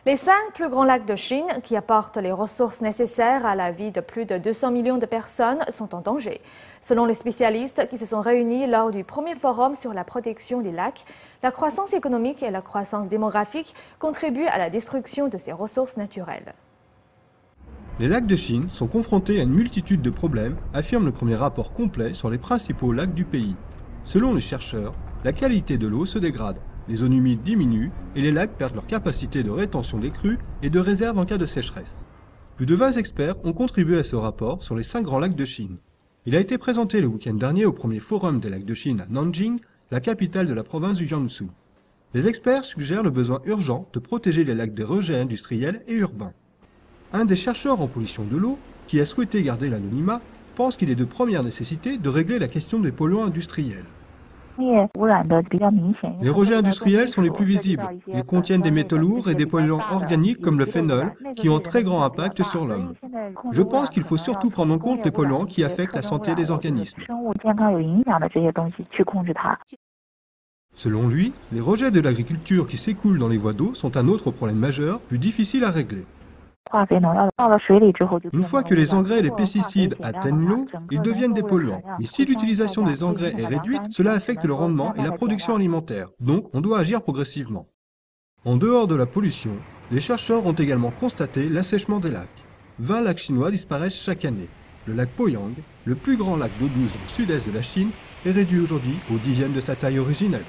Les 5 plus grands lacs de Chine, qui apportent les ressources nécessaires à la vie de plus de 200 millions de personnes, sont en danger. Selon les spécialistes qui se sont réunis lors du premier forum sur la protection des lacs, la croissance économique et la croissance démographique contribuent à la destruction de ces ressources naturelles. Les lacs de Chine sont confrontés à une multitude de problèmes, affirme le premier rapport complet sur les principaux lacs du pays. Selon les chercheurs, la qualité de l'eau se dégrade. Les zones humides diminuent et les lacs perdent leur capacité de rétention des crues et de réserve en cas de sécheresse. Plus de 20 experts ont contribué à ce rapport sur les 5 grands lacs de Chine. Il a été présenté le week-end dernier au premier forum des lacs de Chine à Nanjing, la capitale de la province du Jiangsu. Les experts suggèrent le besoin urgent de protéger les lacs des rejets industriels et urbains. Un des chercheurs en pollution de l'eau, qui a souhaité garder l'anonymat, pense qu'il est de première nécessité de régler la question des polluants industriels. Les rejets industriels sont les plus visibles. Ils contiennent des métaux lourds et des polluants organiques comme le phénol, qui ont un très grand impact sur l'homme. Je pense qu'il faut surtout prendre en compte les polluants qui affectent la santé des organismes. Selon lui, les rejets de l'agriculture qui s'écoulent dans les voies d'eau sont un autre problème majeur, plus difficile à régler. Une fois que les engrais et les pesticides atteignent l'eau, ils deviennent des polluants. Et si l'utilisation des engrais est réduite, cela affecte le rendement et la production alimentaire. Donc, on doit agir progressivement. En dehors de la pollution, les chercheurs ont également constaté l'assèchement des lacs. 20 lacs chinois disparaissent chaque année. Le lac Poyang, le plus grand lac d'eau douce du sud-est de la Chine, est réduit aujourd'hui au 10e de sa taille originelle.